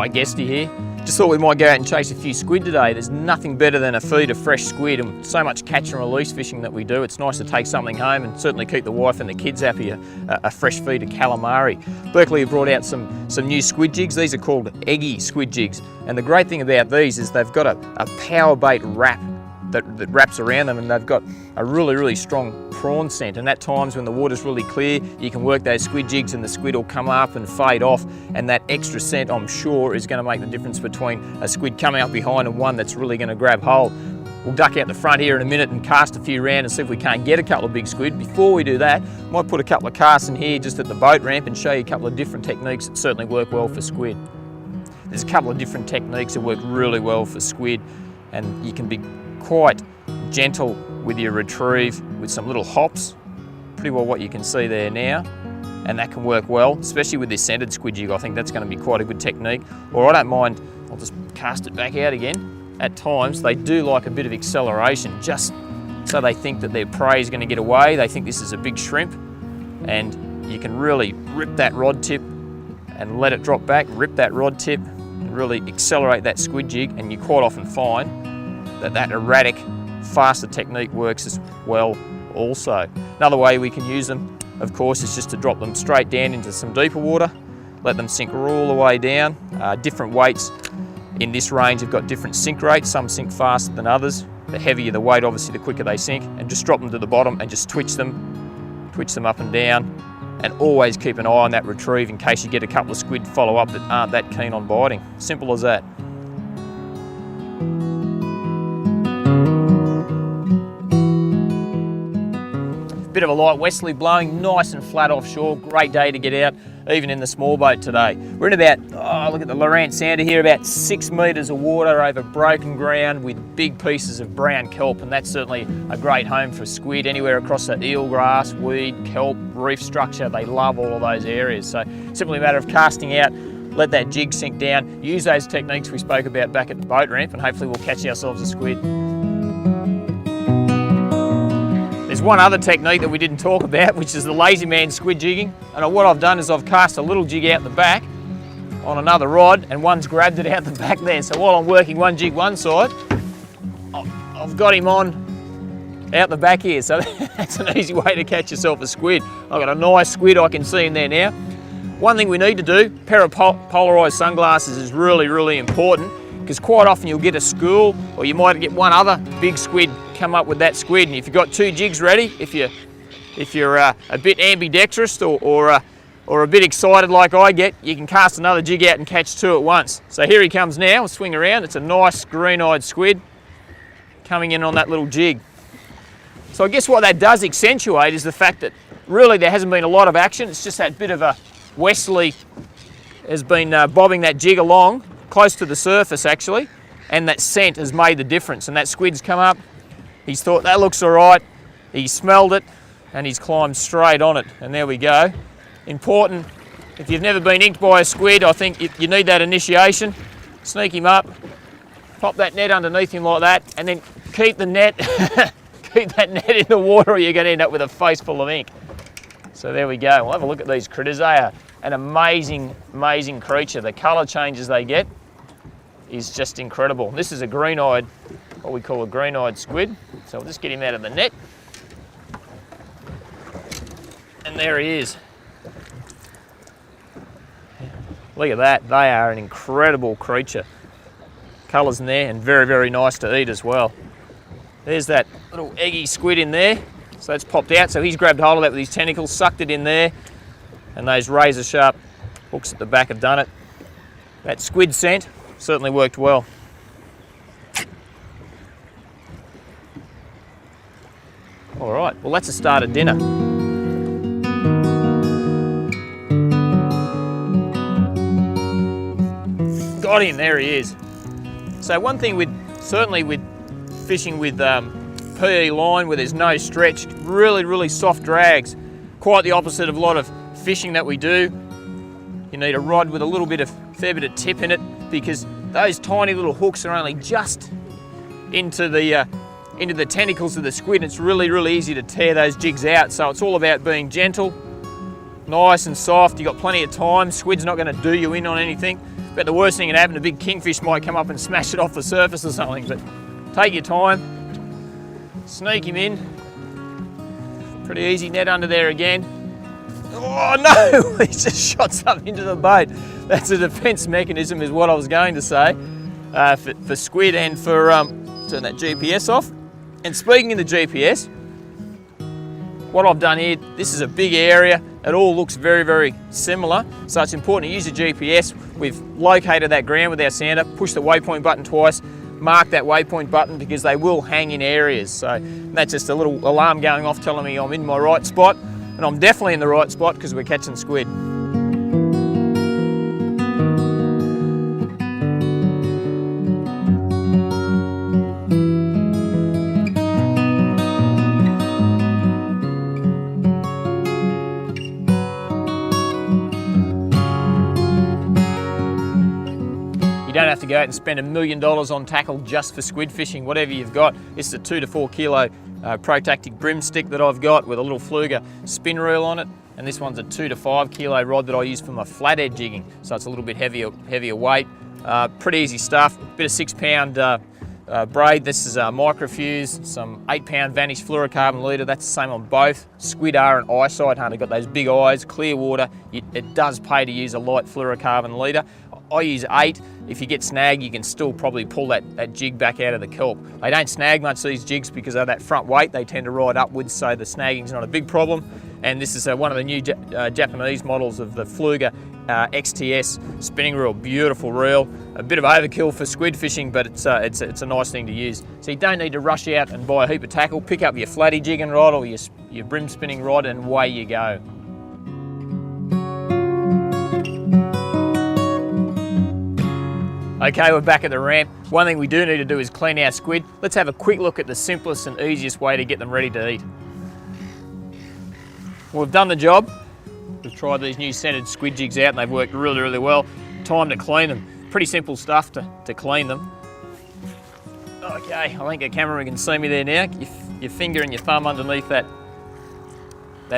my guesty here. Just thought we might go out and chase a few squid today. There's nothing better than a feed of fresh squid, and so much catch and release fishing that we do. It's nice to take something home and certainly keep the wife and the kids happy, a fresh feed of calamari. Berkley have brought out some new squid jigs. These are called eggy squid jigs. And the great thing about these is they've got a power bait wrap that wraps around them, and they've got a really strong prawn scent. And at times when the water's really clear, you can work those squid jigs and the squid will come up and fade off, and that extra scent, I'm sure, is going to make the difference between a squid coming up behind and one that's really going to grab hold. We'll duck out the front here in a minute and cast a few round and see if we can't get a couple of big squid. Before we do that, I might put a couple of casts in here just at the boat ramp and show you a couple of different techniques that certainly work well for squid. There's a couple of different techniques that work really well for squid, and you can be quite gentle with your retrieve with some little hops, pretty well what you can see there now, and that can work well, especially with this centered squid jig. I think that's going to be quite a good technique. Or I don't mind, I'll just cast it back out again. At times they do like a bit of acceleration, just so they think that their prey is going to get away. They think this is a big shrimp, and you can really rip that rod tip and let it drop back, rip that rod tip and really accelerate that squid jig, and you quite often find that erratic, faster technique works as well also. Another way we can use them, of course, is just to drop them straight down into some deeper water, let them sink all the way down. Different weights in this range have got different sink rates. Some sink faster than others. The heavier the weight, obviously, the quicker they sink. And just drop them to the bottom and just twitch them up and down. And always keep an eye on that retrieve in case you get a couple of squid follow up that aren't that keen on biting. Simple as that. Bit of a light westerly blowing, nice and flat offshore. Great day to get out, even in the small boat today. We're in about, look at the Lorant Sounder here, about 6 metres of water over broken ground with big pieces of brown kelp, and that's certainly a great home for squid. Anywhere across the eelgrass, weed, kelp, reef structure, they love all of those areas. So simply a matter of casting out, let that jig sink down, use those techniques we spoke about back at the boat ramp, and hopefully we'll catch ourselves a squid. There's one other technique that we didn't talk about, which is the lazy man squid jigging. And what I've done is I've cast a little jig out the back on another rod, and one's grabbed it out the back there. So while I'm working one jig one side, I've got him on out the back here. So that's an easy way to catch yourself a squid. I've got a nice squid, I can see him there now. One thing we need to do, a pair of polarised sunglasses is really important, because quite often you'll get a school, or you might get one other big squid come up with that squid, and if you've got two jigs ready, if you're a bit ambidextrous or a bit excited like I get, you can cast another jig out and catch two at once. So here he comes now, we'll swing around. It's a nice green-eyed squid coming in on that little jig. So I guess what that does accentuate is the fact that really there hasn't been a lot of action. It's just that bit of a westerly has been bobbing that jig along close to the surface actually, and that scent has made the difference. And that squid's come up, he's thought that looks all right, he smelled it, and he's climbed straight on it. And there we go. Important, if you've never been inked by a squid, I think you need that initiation. Sneak him up, pop that net underneath him like that, and then keep the net, keep that net in the water, or you're going to end up with a face full of ink. So there we go. We'll have a look at these critters. They are an amazing creature. The colour changes they get is just incredible. This is a green-eyed, what we call a green-eyed squid. So we'll just get him out of the net. And there he is. Look at that, they are an incredible creature. Colours in there, and very nice to eat as well. There's that little eggy squid in there. So that's popped out, so he's grabbed hold of that with his tentacles, sucked it in there, and those razor sharp hooks at the back have done it. That squid scent certainly worked well. All right, well that's a start of dinner. Got him, there he is. So one thing certainly with fishing with PE line where there's no stretch, really soft drags, quite the opposite of a lot of fishing that we do. You need a rod with a fair bit of tip in it, because those tiny little hooks are only just into the tentacles of the squid, and it's really easy to tear those jigs out. So it's all about being gentle, nice and soft. You've got plenty of time. Squid's not going to do you in on anything. But the worst thing that happened, a big kingfish might come up and smash it off the surface or something. But take your time, sneak him in. Pretty easy, net under there again. Oh no, he just shot something into the boat. That's a defense mechanism is what I was going to say for squid and for, turn that GPS off. And speaking of the GPS, what I've done here, this is a big area. It all looks very, very similar. So it's important to use the GPS. We've located that ground with our sounder, push the waypoint button twice, mark that waypoint button because they will hang in areas. So that's just a little alarm going off telling me I'm in my right spot. And I'm definitely in the right spot because we're catching squid. You don't have to go out and spend $1 million on tackle just for squid fishing, whatever you've got. This is a 2 to 4 kilo protactic brim stick that I've got with a little fluger spin reel on it. And this one's a 2 to 5 kilo rod that I use for my flathead jigging. So it's a little bit heavier weight. Pretty easy stuff. Bit of 6 pound braid. This is microfuse, some 8 pound Vanish fluorocarbon leader. That's the same on both. Squid are an eyesight hunter, got those big eyes, clear water. It does pay to use a light fluorocarbon leader. I use 8. If you get snagged, you can still probably pull that jig back out of the kelp. They don't snag much, these jigs, because of that front weight. They tend to ride upwards, so the snagging's not a big problem. And this is one of the new Japanese models of the Fluger XTS spinning reel. Beautiful reel. A bit of overkill for squid fishing, but it's a nice thing to use. So you don't need to rush out and buy a heap of tackle. Pick up your flatty jigging rod or your brim spinning rod and away you go. Okay, we're back at the ramp. One thing we do need to do is clean our squid. Let's have a quick look at the simplest and easiest way to get them ready to eat. Well, we've done the job. We've tried these new scented squid jigs out and they've worked really, really well. Time to clean them. Pretty simple stuff to clean them. Okay, I think the camera can see me there now. Your finger and your thumb underneath that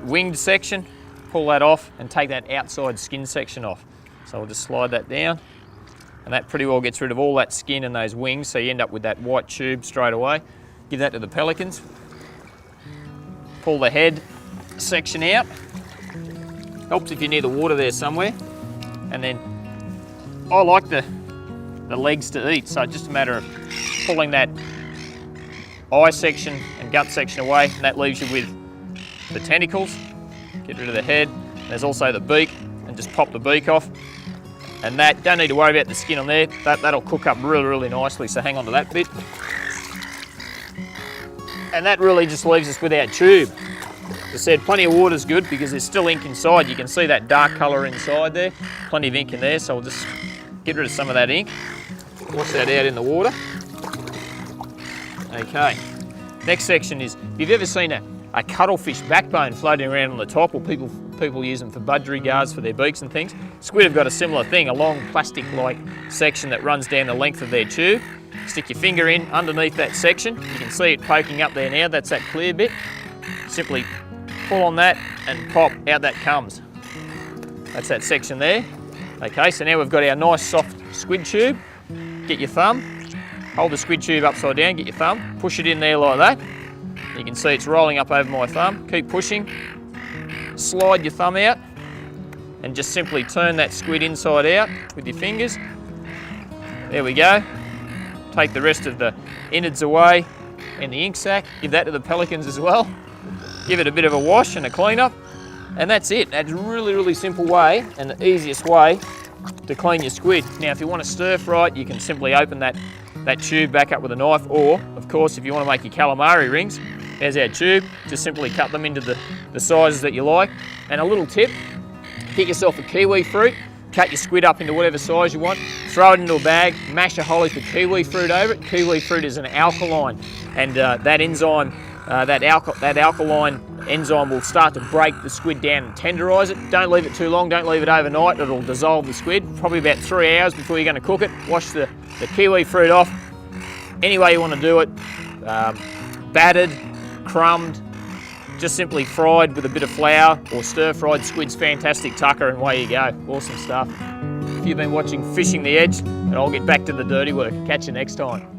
winged section, pull that off and take that outside skin section off. So we'll just slide that down. And that pretty well gets rid of all that skin and those wings, so you end up with that white tube straight away. Give that to the pelicans. Pull the head section out. Helps if you're near the water there somewhere. And then I like the legs to eat, so it's just a matter of pulling that eye section and gut section away, and that leaves you with the tentacles. Get rid of the head. There's also the beak, and just pop the beak off. And that, don't need to worry about the skin on there. That'll cook up really, really nicely, so hang on to that bit. And that really just leaves us with our tube. As I said, plenty of water's good because there's still ink inside. You can see that dark colour inside there. Plenty of ink in there, so we'll just get rid of some of that ink. Wash that out in the water. Okay. Next section is, if you've ever seen a cuttlefish backbone floating around on the top, or people use them for budgerigars for their beaks and things. Squid have got a similar thing, a long plastic-like section that runs down the length of their tube. Stick your finger in underneath that section. You can see it poking up there now, that's that clear bit. Simply pull on that and pop, out that comes. That's that section there. Okay, so now we've got our nice soft squid tube. Get your thumb, hold the squid tube upside down, get your thumb, push it in there like that. You can see it's rolling up over my thumb. Keep pushing. Slide your thumb out and just simply turn that squid inside out with your fingers. There we go. Take the rest of the innards away in the ink sac. Give that to the pelicans as well. Give it a bit of a wash and a clean up. And that's it. That's a really, really simple way and the easiest way to clean your squid. Now, if you want to stir fry it, you can simply open that tube back up with a knife, or, of course, if you want to make your calamari rings, there's our tube. Just simply cut them into the sizes that you like. And a little tip, get yourself a kiwi fruit, cut your squid up into whatever size you want, throw it into a bag, mash a whole heap of kiwi fruit over it. Kiwi fruit is an alkaline, and that enzyme, that alkaline enzyme will start to break the squid down and tenderise it. Don't leave it too long, don't leave it overnight, it'll dissolve the squid. Probably about 3 hours before you're going to cook it. Wash the kiwi fruit off. Any way you want to do it, battered, crumbed, just simply fried with a bit of flour, or stir-fried squid's fantastic tucker, and away you go. Awesome stuff. If You've been watching Fishing the Edge, and I'll get back to the dirty work. Catch you next time.